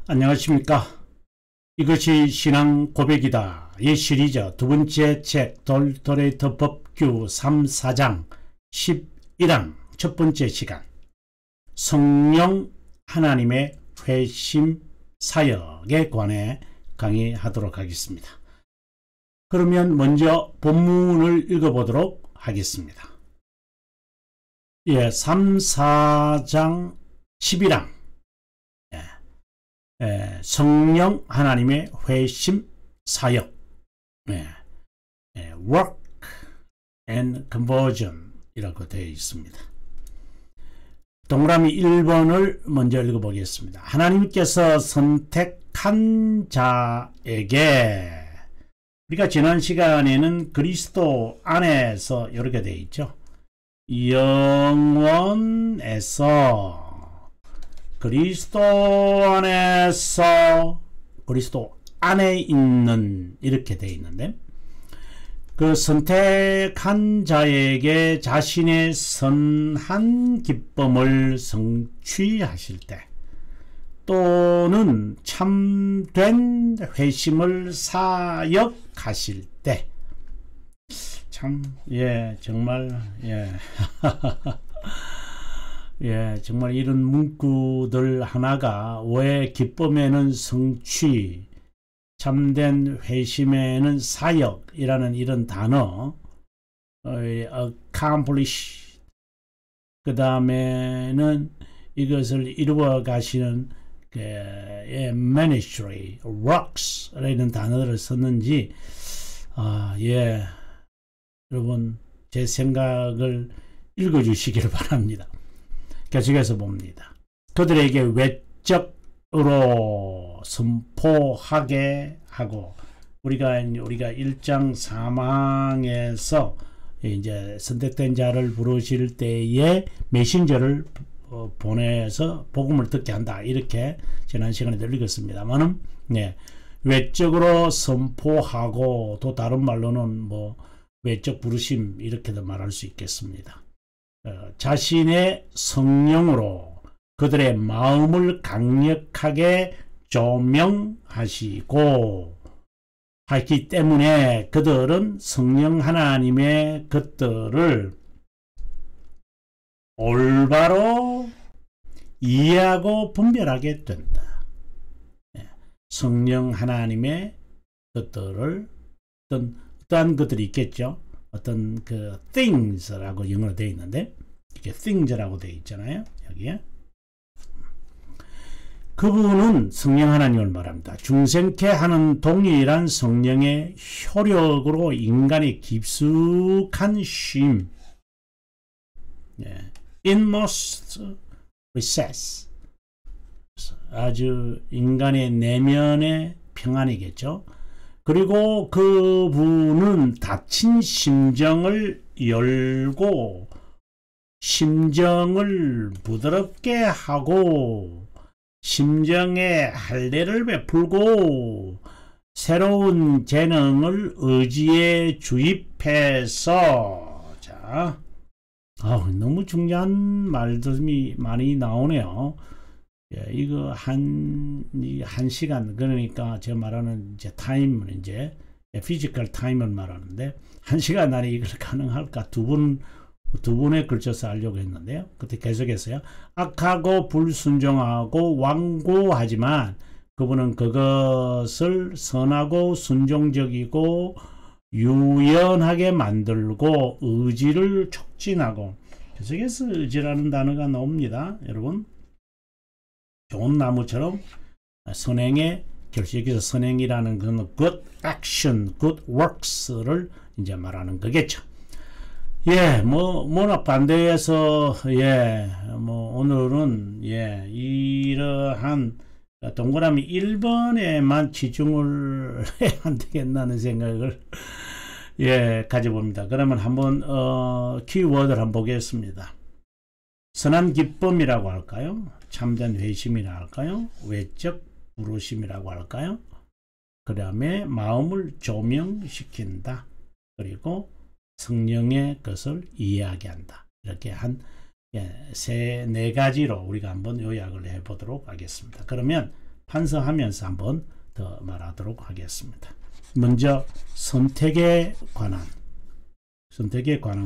안녕하십니까. 이것이 신앙 고백이다. 이 시리즈 두 번째 책 돌토레이터 법규 3, 4장 11항 첫 번째 시간 성령 하나님의 회심 사역에 관해 강의하도록 하겠습니다. 그러면 먼저 본문을 읽어보도록 하겠습니다. 3, 4장 11항 성령 하나님의 회심 사역 work and conversion 이라고 되어 있습니다. 동그라미 1번을 먼저 읽어보겠습니다. 하나님께서 선택한 자에게, 우리가 지난 시간에는 그리스도 안에서 이렇게 되어 있죠. 영원에서 그리스도 안에서 그리스도 안에 있는 이렇게 되어 있는데, 그 선택한 자에게 자신의 선한 기쁨을 성취하실 때 또는 참된 회심을 사역하실 때 정말 정말 이런 문구들 하나가 왜 기쁨에는 성취, 참된 회심에는 사역이라는 이런 단어, accomplish, 그 다음에는 이것을 이루어 가시는 ministry, works라는 단어를 썼는지, 여러분 제 생각을 읽어주시길 바랍니다. 계속해서 봅니다. 그들에게 외적으로 선포하게 하고, 우리가 1장 3항에서 이제 선택된 자를 부르실 때에 메신저를 보내서 복음을 듣게 한다, 이렇게 지난 시간에도 읽었습니다만은, 외적으로 선포하고, 또 다른 말로는 외적 부르심 이렇게도 말할 수 있겠습니다. 자신의 성령으로 그들의 마음을 강력하게 조명하시고 하기 때문에 그들은 성령 하나님의 것들을 올바로 이해하고 분별하게 된다. 성령 하나님의 것들을 어떠한 것들이 있겠죠. 어떤 그 things라고 영어로 되어 있는데, 이렇게 things라고 되어 있잖아요. 여기에 그분은 성령 하나님을 말합니다. 중생케 하는 동일한 성령의 효력으로 인간의 깊숙한 쉼, inmost recess, 아주 인간의 내면의 평안이겠죠. 그리고 그분은 닫힌 심정을 열고 심정을 부드럽게 하고 심정에 할례를 베풀고 새로운 재능을 의지에 주입해서, 너무 중요한 말들이 많이 나오네요. 이거 한 시간, 그러니까 제가 말하는 이제 타임은 이제 피지컬 타임을 말하는데, 한 시간 안에 이걸 가능할까 두 분에 걸쳐서 알려고 했는데요. 그때 계속해서요. 악하고 불순종하고 완고하지만 그분은 그것을 선하고 순종적이고 유연하게 만들고 의지를 촉진하고, 계속해서 의지라는 단어가 나옵니다. 여러분, 좋은 나무처럼 선행의 결실에서 선행이라는 그 good action, good works를 이제 말하는 거겠죠. 워낙 반대해서, 오늘은, 이러한 동그라미 1번에만 치중을 해야 안 되겠나는 생각을, 가져봅니다. 그러면 한번, 키워드를 한번 보겠습니다. 선한 기쁨이라고 할까요? 참된 회심이라 할까요? 외적 부르심이라고 할까요? 그 다음에 마음을 조명시킨다. 그리고 성령의 것을 이해하게 한다. 이렇게 한 네 가지로 우리가 한번 요약을 해 보도록 하겠습니다. 그러면 반성하면서 한번 더 말하도록 하겠습니다. 먼저 선택에 관한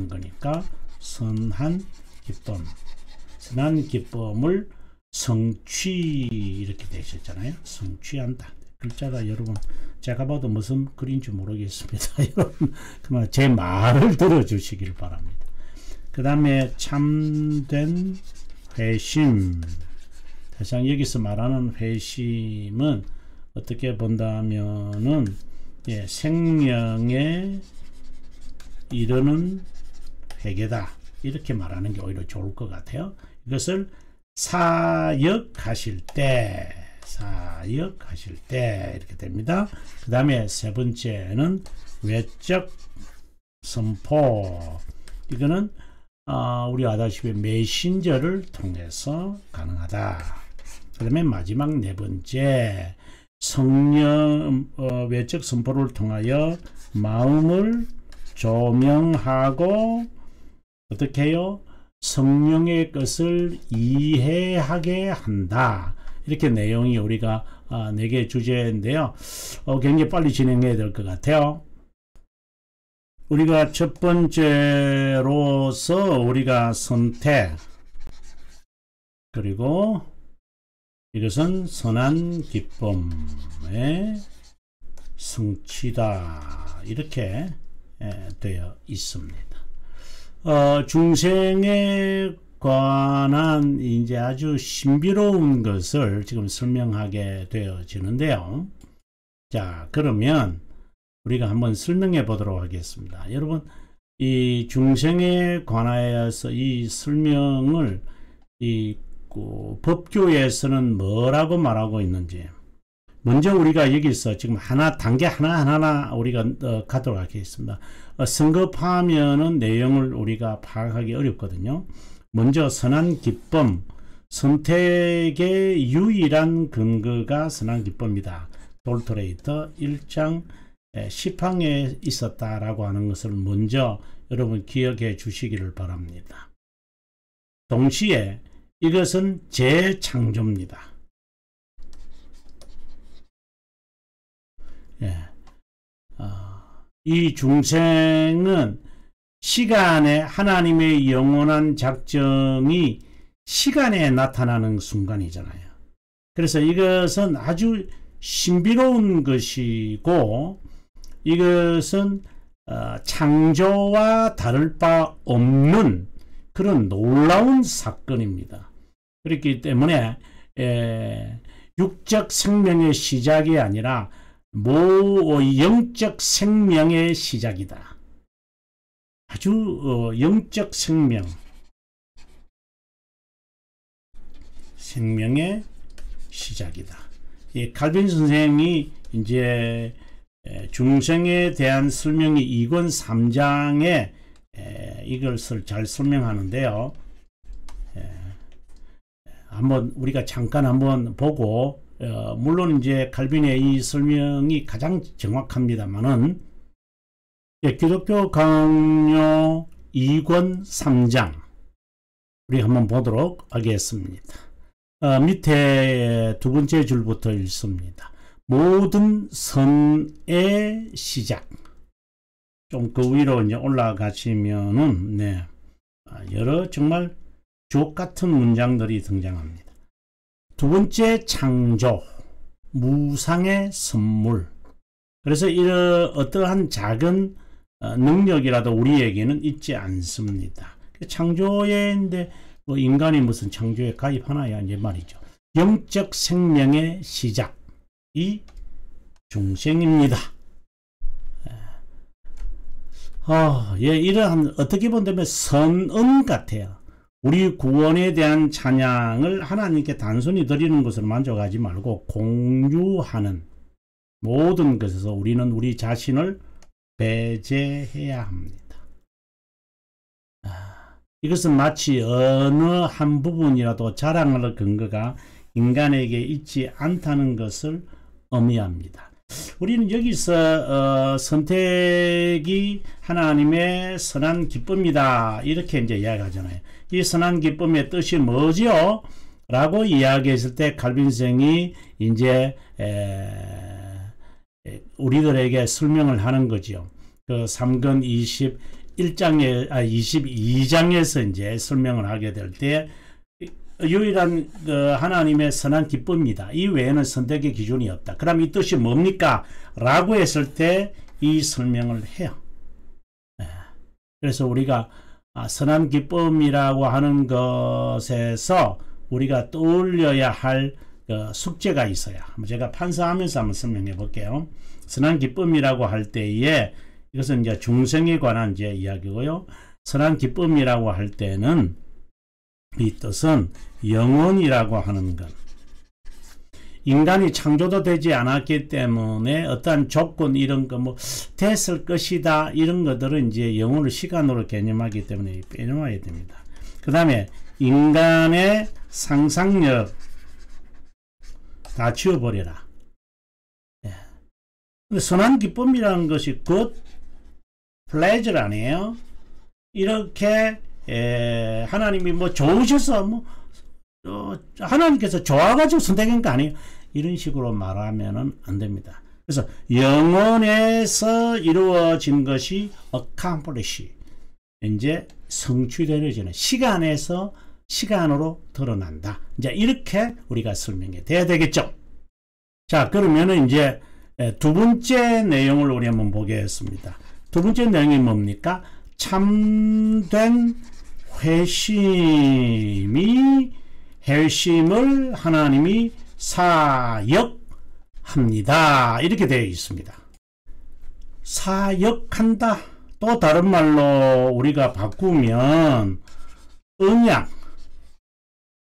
거니까 선한 기쁨, 선한 기쁨을 성취 이렇게 되셨잖아요. 성취한다. 글자가 여러분 제가 봐도 무슨 글인지 모르겠습니다. 여러분 그만 제 말을 들어주시길 바랍니다. 그 다음에 참된 회심. 사실 여기서 말하는 회심은 어떻게 본다면은 생명에 이르는 회개다 이렇게 말하는 게 오히려 좋을 것 같아요. 이것을 사역하실 때 이렇게 됩니다. 그 다음에 세 번째는 외적 선포. 이거는 우리 아다시피 메신저를 통해서 가능하다. 그 다음에 마지막 네 번째 성령 외적 선포를 통하여 마음을 조명하고 어떻게 해요? 성령의 것을 이해하게 한다. 이렇게 내용이 우리가 4개 주제인데요. 굉장히 빨리 진행해야 될 것 같아요. 우리가 첫 번째로서 우리가 선택, 그리고 이것은 선한 기쁨의 성취다 이렇게 되어 있습니다. 중생에 관한 이제 아주 신비로운 것을 지금 설명하게 되어지는데요. 자, 그러면 우리가 한번 설명해 보도록 하겠습니다. 여러분, 이 중생에 관하여서 이 설명을 법교에서는 뭐라고 말하고 있는지 먼저 우리가 여기서 지금 단계 하나하나 우리가 가도록 하겠습니다. 성급하면은 내용을 우리가 파악하기 어렵거든요. 먼저 선한 기쁨, 선택의 유일한 근거가 선한 기쁨이다. 돌토레이터 1장 10항에 있었다라고 하는 것을 먼저 여러분 기억해 주시기를 바랍니다. 동시에 이것은 재창조입니다. 이 중생은 시간에 하나님의 영원한 작정이 시간에 나타나는 순간이잖아요. 그래서 이것은 아주 신비로운 것이고 이것은 창조와 다를 바 없는 그런 놀라운 사건입니다. 그렇기 때문에 육적 생명의 시작이 아니라 영적 생명의 시작이다. 아주 영적 생명의 시작이다. 이 칼빈 선생이 이제 중생에 대한 설명이 2권 3장에 이것을 잘 설명하는데요. 한번 우리가 잠깐 한번 보고 물론 이제 칼빈의 이 설명이 가장 정확합니다만은 기독교 강요 2권 3장 우리 한번 보도록 하겠습니다. 밑에 두 번째 줄부터 읽습니다. 모든 선의 시작. 좀 그 위로 이제 올라가시면은 여러 정말 주옥 같은 문장들이 등장합니다. 두 번째 창조, 무상의 선물. 그래서 이런 어떠한 작은 능력이라도 우리에게는 있지 않습니다. 창조에인데 뭐 인간이 무슨 창조에 가입하나야 이제 말이죠. 영적 생명의 시작이 중생입니다. 이러한 어떻게 본다면 선언 같아요. 우리 구원에 대한 찬양을 하나님께 단순히 드리는 것으로 만족하지 말고 공유하는 모든 것에서 우리는 우리 자신을 배제해야 합니다. 이것은 마치 어느 한 부분이라도 자랑할 근거가 인간에게 있지 않다는 것을 의미합니다. 우리는 여기서 선택이 하나님의 선한 기쁨이다 이렇게 이제 이야기하잖아요. 이 선한 기쁨의 뜻이 뭐죠? 라고 이야기했을 때 칼빈생이 이제 우리들에게 설명을 하는 거지요. 그 3권 22장에서 이제 설명을 하게 될 때 유일한 그 하나님의 선한 기쁨이다. 이 외에는 선택의 기준이 없다. 그럼 이 뜻이 뭡니까? 라고 했을 때 이 설명을 해요. 그래서 우리가 선한 기쁨이라고 하는 것에서 우리가 떠올려야 할 숙제가 있어요. 제가 판사하면서 한번 설명해 볼게요. 선한 기쁨이라고 할 때에 이것은 이제 중생에 관한 이제 이야기고요. 선한 기쁨이라고 할 때는 이 뜻은 영원이라고 하는 것. 인간이 창조도 되지 않았기 때문에 어떠한 조건 이런 거 뭐 됐을 것이다 이런 것들은 이제 영혼을 시간으로 개념하기 때문에 빼놓아야 됩니다. 그 다음에 인간의 상상력 다 지워버려라. 예. 선한 기쁨이라는 것이 good pleasure 아니에요? 이렇게 하나님이 뭐 좋으셔서 뭐 하나님께서 좋아가지고 선택한 거 아니에요? 이런 식으로 말하면은 안 됩니다. 그래서 영혼에서 이루어진 것이 accomplish 이제 성취되어지는 시간에서 시간으로 드러난다. 이제 이렇게 우리가 설명이 돼야 되겠죠. 자, 그러면은 이제 두 번째 내용을 우리 한번 보겠습니다. 두 번째 내용이 뭡니까? 참된 회심을 하나님이 사역합니다. 이렇게 되어 있습니다. 사역한다. 또 다른 말로 우리가 바꾸면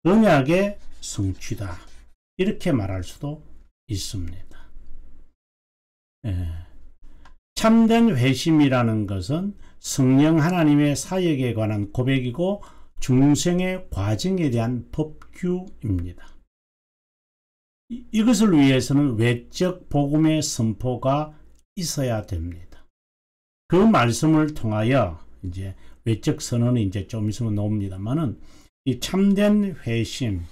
언약의 성취다. 이렇게 말할 수도 있습니다. 참된 회심이라는 것은 성령 하나님의 사역에 관한 고백이고 중생의 과정에 대한 법규입니다. 이것을 위해서는 외적 복음의 선포가 있어야 됩니다. 그 말씀을 통하여 이제 외적 선언이 이제 좀 있으면 나옵니다만은 이 참된 회심,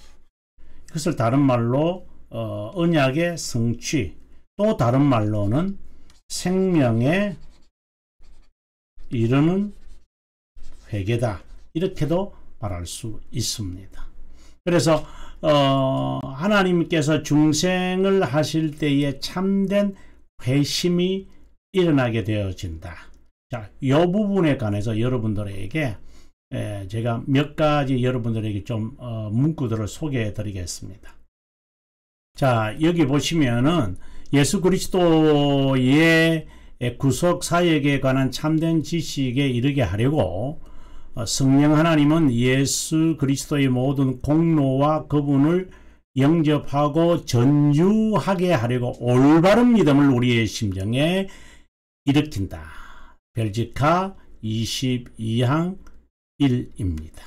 그것을 다른 말로 언약의 성취, 또 다른 말로는 생명에 이르는 회개다. 이렇게도 말할 수 있습니다. 그래서 하나님께서 중생을 하실 때에 참된 회심이 일어나게 되어진다. 자, 이 부분에 관해서 여러분들에게 제가 몇 가지 여러분들에게 좀 문구들을 소개해 드리겠습니다. 자, 여기 보시면은 예수 그리스도의 구속 사역에 관한 참된 지식에 이르게 하려고 성령 하나님은 예수 그리스도의 모든 공로와 그분을 영접하고 전유하게 하려고 올바른 믿음을 우리의 심정에 일으킨다. 벨지카 22항 1입니다.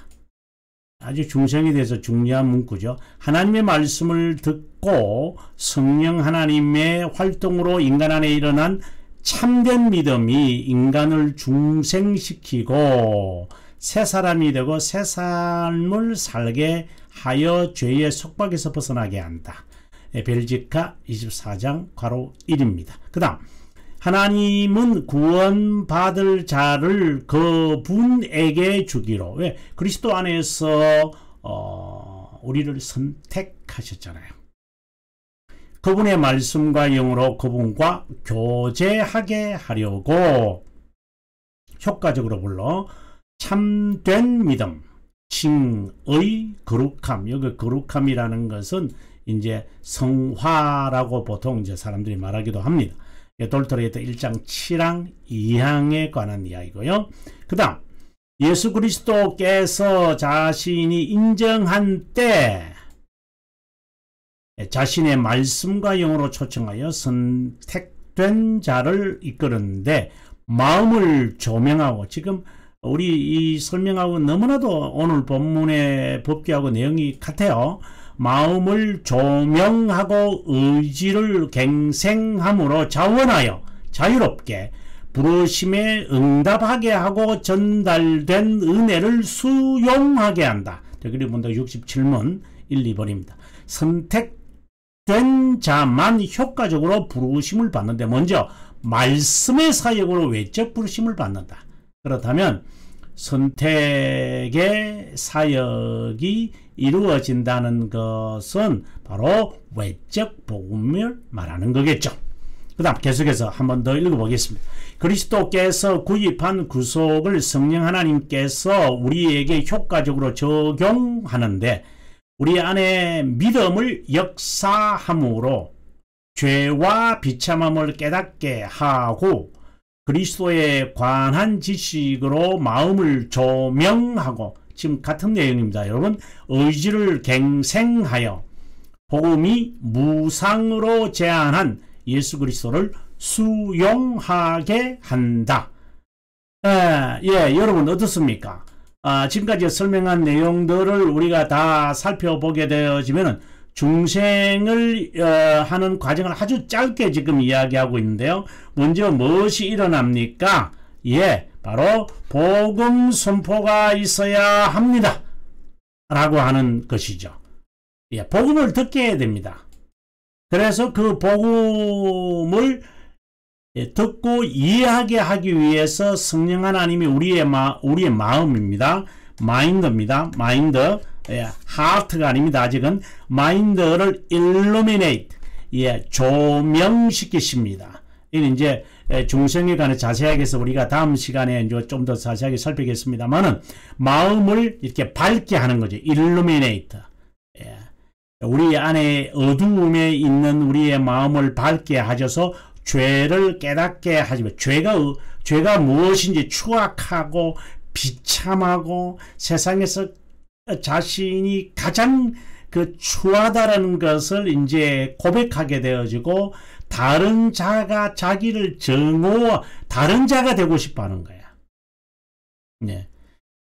아주 중생에 대해서 중요한 문구죠. 하나님의 말씀을 듣고 성령 하나님의 활동으로 인간 안에 일어난 참된 믿음이 인간을 중생시키고 새 사람이 되고 새 삶을 살게 하여 죄의 속박에서 벗어나게 한다. 벨지카 24장 괄호 1입니다. 그 다음 하나님은 구원받을 자를 그분에게 주기로, 왜? 그리스도 안에서 우리를 선택하셨잖아요. 그분의 말씀과 영으로 그분과 교제하게 하려고 효과적으로 불러 참된 믿음, 칭의 거룩함. 여기 거룩함이라는 것은 이제 성화라고 보통 이제 사람들이 말하기도 합니다. 돌토레이터 1장 7항 2항에 관한 이야기고요. 그 다음 예수 그리스도께서 자신이 인정한 때 자신의 말씀과 영으로 초청하여 선택된 자를 이끄는데 마음을 조명하고, 지금 우리 이 설명하고 너무나도 오늘 본문의 법규하고 내용이 같아요. 마음을 조명하고 의지를 갱생함으로 자원하여 자유롭게 부르심에 응답하게 하고 전달된 은혜를 수용하게 한다. 그리고 67문 1, 2번입니다. 선택된 자만 효과적으로 부르심을 받는데 먼저 말씀의 사역으로 외적 부르심을 받는다. 그렇다면 선택의 사역이 이루어진다는 것은 바로 외적 복음을 말하는 거겠죠. 그 다음 계속해서 한 번 더 읽어보겠습니다. 그리스도께서 구입한 구속을 성령 하나님께서 우리에게 효과적으로 적용하는데 우리 안에 믿음을 역사함으로 죄와 비참함을 깨닫게 하고 그리스도에 관한 지식으로 마음을 조명하고 지금 같은 내용입니다. 여러분 의지를 갱생하여 복음이 무상으로 제안한 예수 그리스도를 수용하게 한다. 여러분 어떻습니까? 지금까지 설명한 내용들을 우리가 다 살펴보게 되어지면 중생을 하는 과정을 아주 짧게 지금 이야기하고 있는데요. 먼저 무엇이 일어납니까? 바로 복음 선포가 있어야 합니다. 라고 하는 것이죠. 복음을 듣게 해야 됩니다. 그래서 그 복음을 듣고 이해하게 하기 위해서 성령 하나님이 우리의 마음입니다. 마인드입니다. 마인드. 하트가 아닙니다. 아직은 마인드를 illuminate, 조명시키십니다. 이는 이제 중생에 관해 자세하게 해서 우리가 다음 시간에 좀 더 자세하게 살피겠습니다만은 마음을 이렇게 밝게 하는 거죠. illuminate. 우리 안에 어두움에 있는 우리의 마음을 밝게 하셔서 죄를 깨닫게 하시면 죄가 무엇인지 추악하고 비참하고 세상에서 자신이 가장 추하다라는 것을 이제 고백하게 되어지고 다른 자가 자기를 다른 자가 되고 싶어 하는 거야.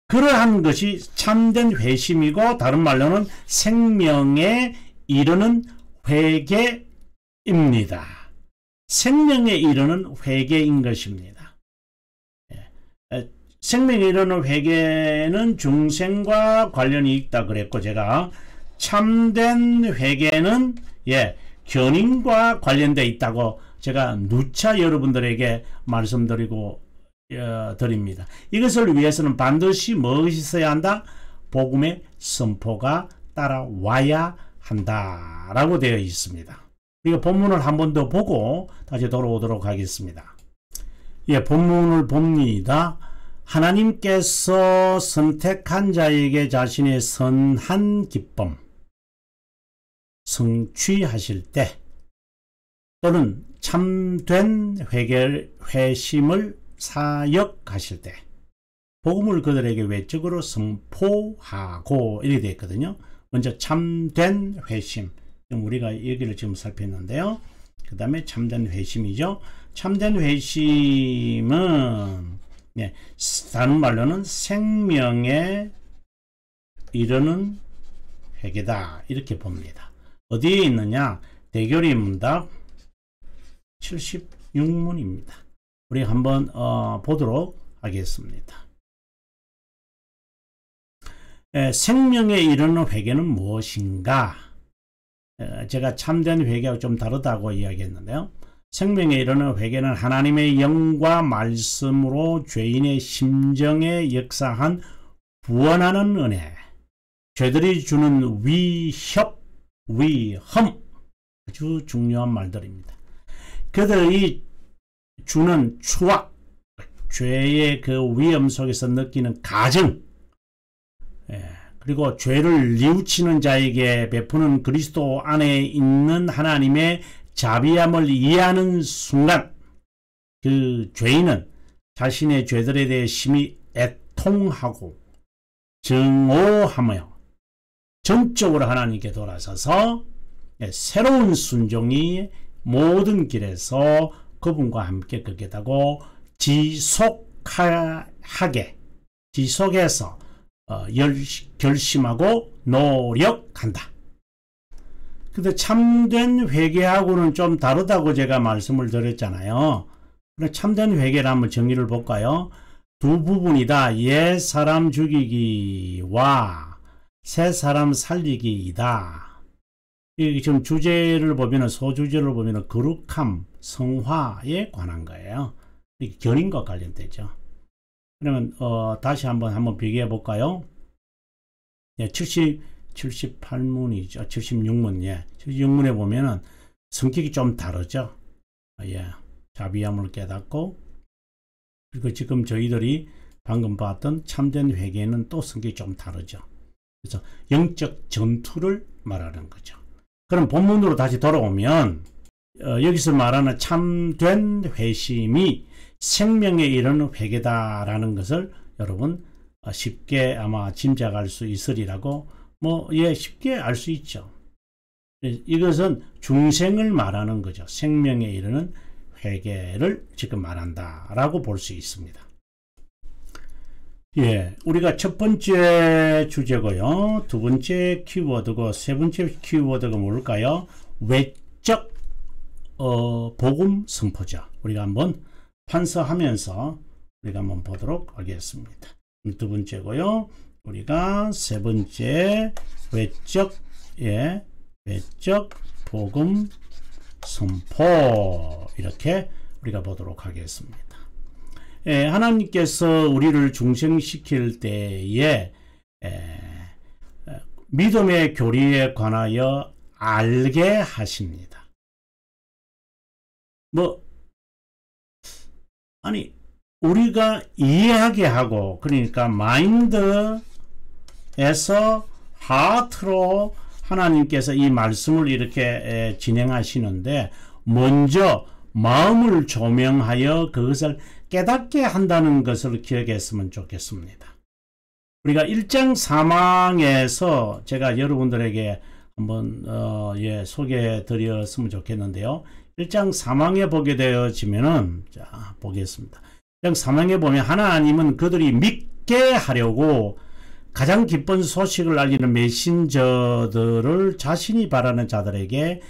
그러한 것이 참된 회심이고 다른 말로는 생명에 이르는 회개입니다. 생명에 이르는 회개인 것입니다. 생명에 이르는 회개는 중생과 관련이 있다 그랬고 제가 참된 회개는 견인과 관련되어 있다고 제가 누차 여러분들에게 말씀드리고 드립니다. 이것을 위해서는 반드시 무엇이 있어야 한다? 복음의 선포가 따라와야 한다라고 되어 있습니다. 우리가 본문을 한 번 더 보고 다시 돌아오도록 하겠습니다. 본문을 봅니다. 하나님께서 선택한 자에게 자신의 선한 기쁨 성취하실 때 또는 참된 회심을 사역하실 때 복음을 그들에게 외적으로 선포하고 이렇게 되어 있거든요. 먼저 참된 회심, 우리가 여기를 지금 살폈는데요. 그 다음에 참된 회심이죠. 참된 회심은 다른 말로는 생명에 이르는 회개다 이렇게 봅니다. 어디에 있느냐? 대결의 문답 76문입니다. 우리 한번 보도록 하겠습니다. 생명에 이르는 회개는 무엇인가? 제가 참된 회개와 좀 다르다고 이야기했는데요. 생명에 이르는 회개는 하나님의 영과 말씀으로 죄인의 심정에 역사한 구원하는 은혜, 죄들이 주는 위험, 아주 중요한 말들입니다. 그들이 주는 추악, 죄의 그 위험 속에서 느끼는 가증, 그리고 죄를 뉘우치는 자에게 베푸는 그리스도 안에 있는 하나님의 자비함을 이해하는 순간 그 죄인은 자신의 죄들에 대해 심히 애통하고 증오하며 전적으로 하나님께 돌아서서 새로운 순종이 모든 길에서 그분과 함께 걷겠다고 지속해서 결심하고 노력한다. 근데 참된 회개하고는 좀 다르다고 제가 말씀을 드렸잖아요. 참된 회개를 한번 정의를 볼까요? 두 부분이다. 옛 사람 죽이기와 새 사람 살리기이다. 이 지금 주제를 보면은 소주제를 보면은 거룩함, 성화에 관한 거예요. 이게 견인과 관련되죠. 그러면 다시 한번 비교해 볼까요? 예, 78문이죠. 76문. 예. 76문에 보면은 성격이 좀 다르죠. 예. 자비함을 깨닫고, 그리고 지금 저희들이 방금 봤던 참된 회개는 또 성격이 좀 다르죠. 그래서 영적 전투를 말하는 거죠. 그럼 본문으로 다시 돌아오면 여기서 말하는 참된 회심이 생명에 이르는 회개다라는 것을 여러분 쉽게 아마 짐작할 수 있으리라고 쉽게 알 수 있죠. 이것은 중생을 말하는 거죠. 생명에 이르는 회개를 지금 말한다라고 볼 수 있습니다. 예, 우리가 첫 번째 주제고요. 두 번째 키워드고 세 번째 키워드가 뭘까요? 외적 복음 선포죠. 우리가 한번 판서하면서 우리가 한번 보도록 하겠습니다. 두 번째고요. 우리가 세 번째 외적 복음 선포 이렇게 우리가 보도록 하겠습니다. 하나님께서 우리를 중생시킬 때에 믿음의 교리에 관하여 알게 하십니다. 우리가 이해하게 하고, 그러니까 마인드에서 하트로 하나님께서 이 말씀을 이렇게 진행하시는데, 먼저 마음을 조명하여 그것을 깨닫게 한다는 것을 기억했으면 좋겠습니다. 우리가 1장 4망에서 제가 여러분들에게 한번 소개해 드렸으면 좋겠는데요. 1장 4망에 보게 되어지면은, 자, 보겠습니다. 1장 4망에 보면 하나님은 그들이 믿게 하려고 가장 기쁜 소식을 알리는 메신저들을 자신이 바라는 자들에게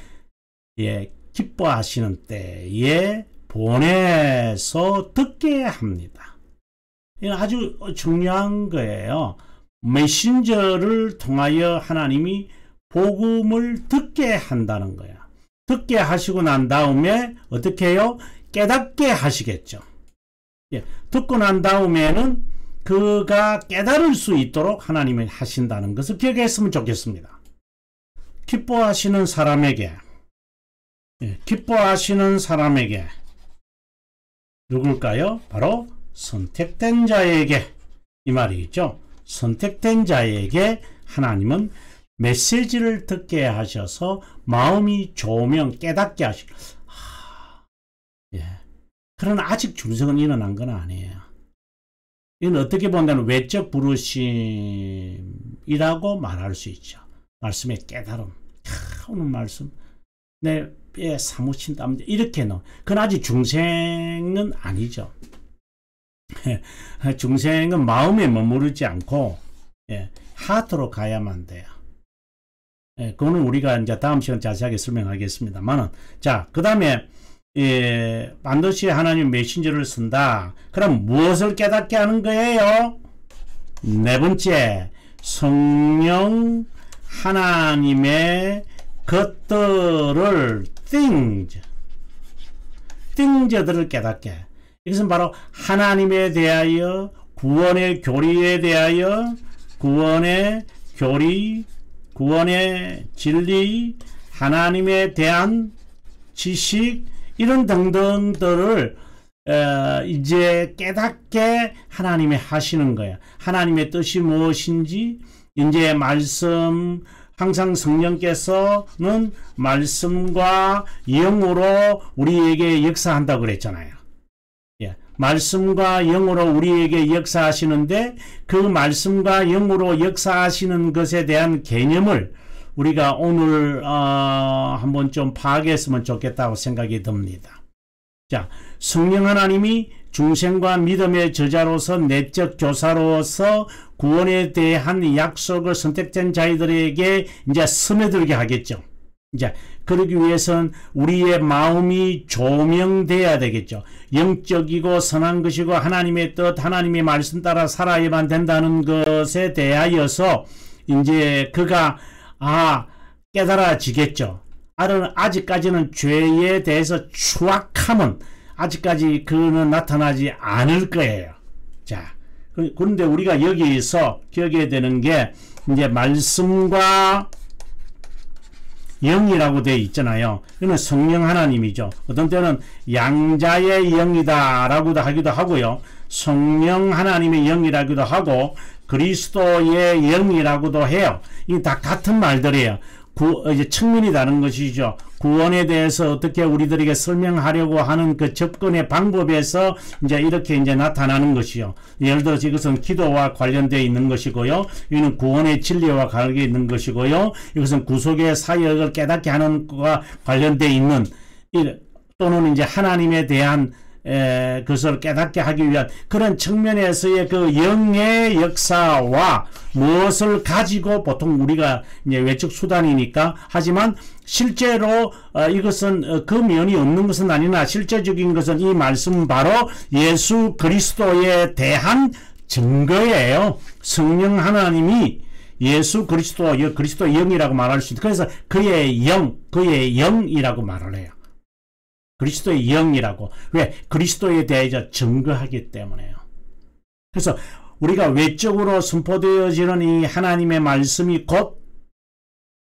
기뻐하시는 때에 보내서 듣게 합니다. 이건 아주 중요한 거예요. 메신저를 통하여 하나님이 복음을 듣게 한다는 거야. 듣게 하시고 난 다음에 어떻게 해요? 깨닫게 하시겠죠. 듣고 난 다음에는 그가 깨달을 수 있도록 하나님이 하신다는 것을 기억했으면 좋겠습니다. 기뻐하시는 사람에게 누굴까요? 바로 선택된 자에게, 이 말이죠. 선택된 자에게 하나님은 메시지를 듣게 하셔서 마음이 조명 깨닫게 그러나 아직 중생은 일어난 건 아니에요. 이건 어떻게 본다면 외적 부르심이라고 말할 수 있죠. 말씀의 깨달음. 오늘 말씀 내 뼈에 사무친다. 이렇게는. 그건 아직 중생은 아니죠. 중생은 마음에 머무르지 않고 하트로 가야만 돼요. 그거는 우리가 이제 다음 시간 자세하게 설명하겠습니다만은, 자, 그 다음에 반드시 하나님 메신저를 쓴다. 그럼 무엇을 깨닫게 하는 거예요? 네 번째, 성령 하나님의 것들을 things들을 깨닫게. 이것은 바로 하나님에 대하여, 구원의 교리에 대하여, 구원의 교리, 구원의 진리, 하나님에 대한 지식, 이런 등등들을 이제 깨닫게 하나님이 하시는 거야. 하나님의 뜻이 무엇인지, 이제 말씀, 항상 성령께서는 말씀과 영으로 우리에게 역사한다고 그랬잖아요. 말씀과 영으로 우리에게 역사하시는데, 그 말씀과 영으로 역사하시는 것에 대한 개념을 우리가 오늘 한번 좀 파악했으면 좋겠다고 생각이 듭니다. 자, 성령 하나님이 중생과 믿음의 저자로서, 내적 교사로서 구원에 대한 약속을 선택된 자들에게 이제 스며들게 하겠죠. 이제 그러기 위해서는 우리의 마음이 조명돼야 되겠죠. 영적이고 선한 것이고 하나님의 뜻, 하나님의 말씀 따라 살아야만 된다는 것에 대하여서 이제 그가 깨달아지겠죠. 아직까지는 죄에 대해서 추악함은 아직까지 그는 나타나지 않을 거예요. 자, 그런데 우리가 여기서 기억해야 되는 게 이제 말씀과 영이라고 되어 있잖아요. 이는 성령 하나님이죠. 어떤 때는 양자의 영이다 라고도 하기도 하고요. 성령 하나님의 영이라기도 하고 그리스도의 영이라고도 해요. 이게 다 같은 말들이에요. 이제 측면이 다른 것이죠. 구원에 대해서 어떻게 우리들에게 설명하려고 하는 그 접근의 방법에서 이제 이렇게 이제 나타나는 것이요. 예를 들어서 이것은 기도와 관련되어 있는 것이고요. 이는 구원의 진리와 관련되어 있는 것이고요. 이것은 구속의 사역을 깨닫게 하는 것과 관련되어 있는 또는 이제 하나님에 대한 그것을 깨닫게 하기 위한 그런 측면에서의 그 영의 역사와 무엇을 가지고 보통 우리가 이제 외적 수단이니까 하지만 실제로 이것은 그 면이 없는 것은 아니나 실제적인 것은 이 말씀은 바로 예수 그리스도에 대한 증거예요. 성령 하나님이 예수 그리스도의 영이라고 말할 수 있다. 그래서 그의 영이라고 말을 해요. 그리스도의 영이라고. 왜? 그리스도에 대해서 증거하기 때문에요. 그래서 우리가 외적으로 선포되어지는 이 하나님의 말씀이 곧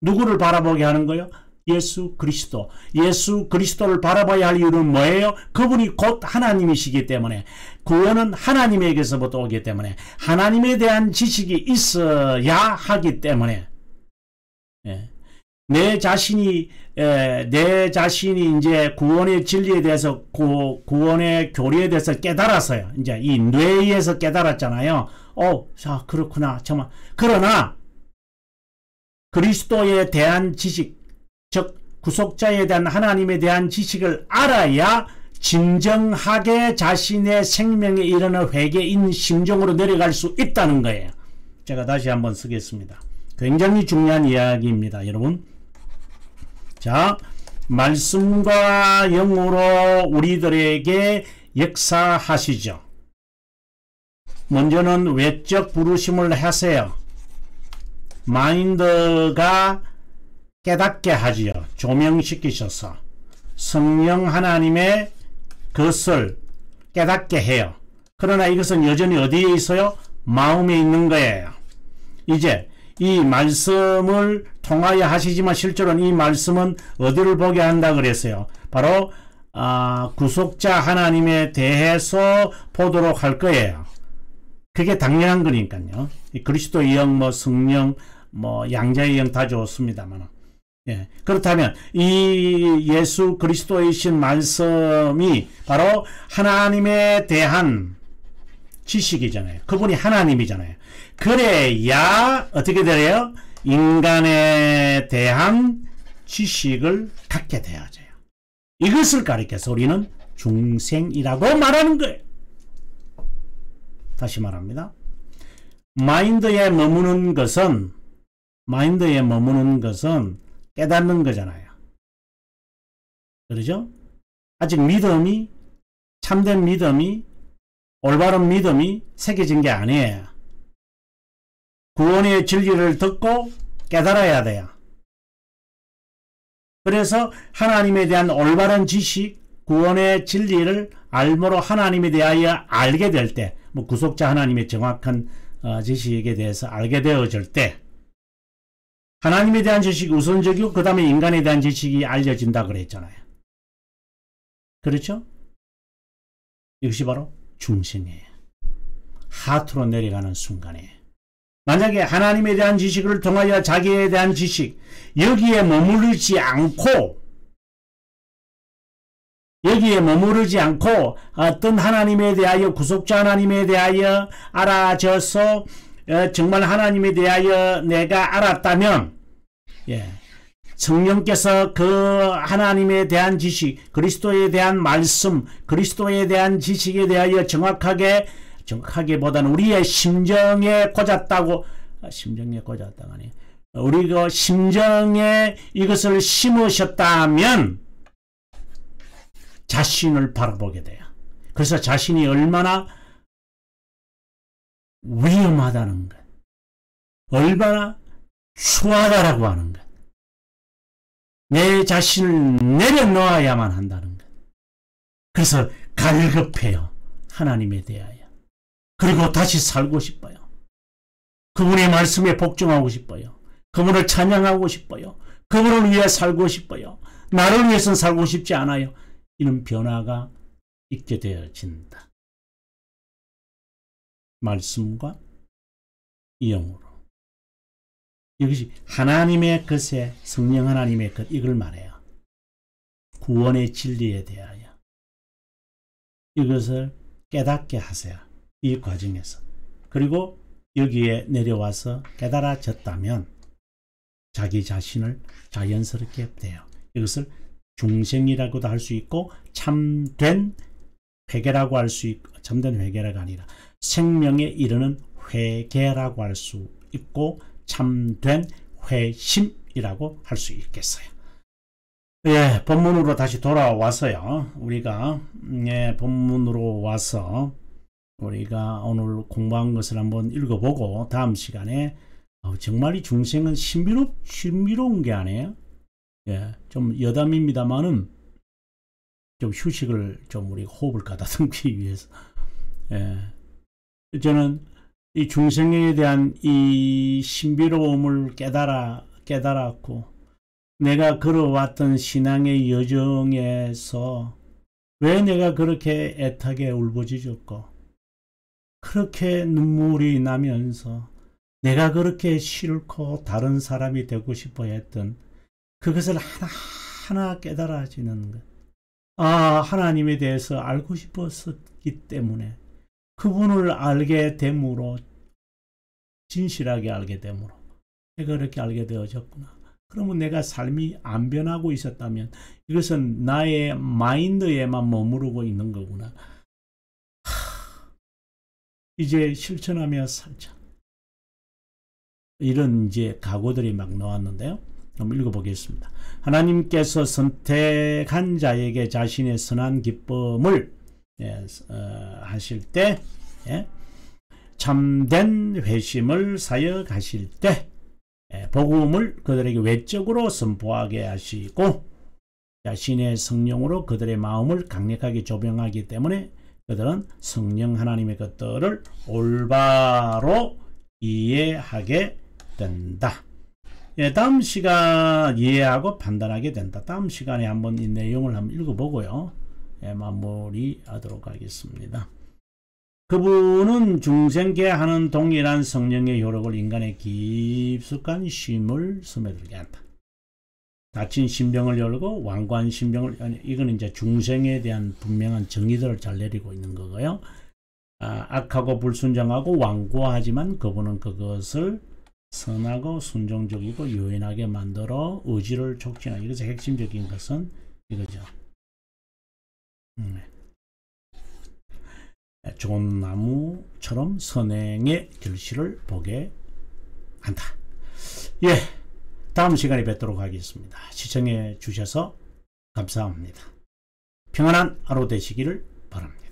누구를 바라보게 하는 거예요? 예수 그리스도. 예수 그리스도를 바라봐야 할 이유는 뭐예요? 그분이 곧 하나님이시기 때문에 구원은 하나님에게서부터 오기 때문에 하나님에 대한 지식이 있어야 하기 때문에 내 자신이 이제 구원의 진리에 대해서 구원의 교리에 대해서 깨달았어요. 이제 이 뇌에서 깨달았잖아요. 자, 그렇구나. 정말. 그러나 그리스도에 대한 지식, 즉 구속자에 대한 하나님에 대한 지식을 알아야 진정하게 자신의 생명에 이르는 회개인 심정으로 내려갈 수 있다는 거예요. 제가 다시 한번 쓰겠습니다. 굉장히 중요한 이야기입니다, 여러분. 자, 말씀과 영으로 우리들에게 역사하시죠. 먼저는 외적 부르심을 하세요. 마인드가 깨닫게 하지요. 조명시키셔서 성령 하나님의 것을 깨닫게 해요. 그러나 이것은 여전히 어디에 있어요? 마음에 있는 거예요. 이제 이 말씀을 통하여 하시지만 실제로는 이 말씀은 어디를 보게 한다 그랬어요? 바로 구속자 하나님에 대해서 보도록 할 거예요. 그게 당연한 거니까요. 그리스도의 영, 성령, 양자의 영 다 좋습니다만. 그렇다면 이 예수 그리스도이신 말씀이 바로 하나님에 대한 지식이잖아요. 그분이 하나님이잖아요. 그래야 어떻게 돼요? 인간에 대한 지식을 갖게 되어져요. 이것을 가리켜서 우리는 중생이라고 말하는 거예요. 다시 말합니다. 마인드에 머무는 것은 깨닫는 거잖아요. 그러죠? 아직 믿음이, 참된 믿음이, 올바른 믿음이 새겨진 게 아니에요. 구원의 진리를 듣고 깨달아야 돼요. 그래서 하나님에 대한 올바른 지식, 구원의 진리를 알므로 하나님에 대하여 알게 될 때, 구속자 하나님의 정확한 지식에 대해서 알게 되어질 때, 하나님에 대한 지식이 우선적이고 그 다음에 인간에 대한 지식이 알려진다 그랬잖아요. 그렇죠? 이것이 바로 중생이에요. 하트로 내려가는 순간이에요. 만약에 하나님에 대한 지식을 통하여 자기에 대한 지식, 여기에 머무르지 않고 어떤 하나님에 대하여, 구속자 하나님에 대하여 알아져서 정말 하나님에 대하여 내가 알았다면, 성령께서 그 하나님에 대한 지식, 그리스도에 대한 말씀, 그리스도에 대한 지식에 대하여 정확하게보다는 우리의 심정에 꽂았다고, 아니, 우리가 심정에 이것을 심으셨다면 자신을 바라보게 돼요. 그래서 자신이 얼마나 위험하다는 것, 얼마나 추하다라고 하는 것. 내 자신을 내려놓아야만 한다는 것. 그래서 갈급해요. 하나님에 대하여. 그리고 다시 살고 싶어요. 그분의 말씀에 복종하고 싶어요. 그분을 찬양하고 싶어요. 그분을 위해 살고 싶어요. 나를 위해서는 살고 싶지 않아요. 이런 변화가 있게 되어진다. 말씀과 영으로. 이것이 하나님의 것에 성령 하나님의 것 이걸 말해요. 구원의 진리에 대하여. 이것을 깨닫게 하세요. 이 과정에서. 그리고 여기에 내려와서 깨달아졌다면 자기 자신을 자연스럽게 돼요. 이것을 중생이라고도 할 수 있고 참된 회개라고 할 수 있고 참된 회개라가 아니라 생명에 이르는 회개라고 할 수 있고 참된 회심이라고 할 수 있겠어요. 예, 본문으로 다시 돌아와서요. 우리가 본문으로 와서 우리가 오늘 공부한 것을 한번 읽어보고 다음 시간에 정말 이 중생은 신비로운 게 아니에요. 예, 좀 여담입니다만은 좀 휴식을 좀 우리 호흡을 가다듬기 위해서 저는 이 중생에 대한 이 신비로움을 깨달았고 내가 걸어왔던 신앙의 여정에서 왜 내가 그렇게 애타게 울부짖었고 그렇게 눈물이 나면서 내가 그렇게 싫고 다른 사람이 되고 싶어 했던 그것을 하나하나 깨달아지는 것. 아, 하나님에 대해서 알고 싶었기 때문에 그분을 알게 됨으로 진실하게 알게 됨으로 내가 그렇게 알게 되어졌구나. 그러면 내가 삶이 안 변하고 있었다면 이것은 나의 마인드에만 머무르고 있는 거구나. 이제 실천하며 살자. 이런 이제 각오들이 막 나왔는데요. 한번 읽어보겠습니다. 하나님께서 선택한 자에게 자신의 선한 기쁨을 하실 때 참된 회심을 사역하실 때 복음을 그들에게 외적으로 선포하게 하시고 자신의 성령으로 그들의 마음을 강력하게 조명하기 때문에 그들은 성령 하나님의 것들을 올바로 이해하게 된다. 다음 시간 이해하고 판단하게 된다. 다음 시간에 한번 이 내용을 한번 읽어보고요. 마무리하도록 하겠습니다. 그분은 중생케하는 동일한 성령의 효력을 인간의 깊숙한 쉼을 스며들게 한다. 닫힌 심령을 열고 완고한 심령을 이거는 이제 중생에 대한 분명한 정의들을 잘 내리고 있는 거고요. 악하고 불순종하고 완고하지만 그분은 그것을 선하고 순종적이고 유연하게 만들어 의지를 촉진하고 이것의 핵심적인 것은 이거죠. 좋은 나무처럼 선행의 결실을 보게 한다. 예, 다음 시간에 뵙도록 하겠습니다. 시청해 주셔서 감사합니다. 평안한 하루 되시기를 바랍니다.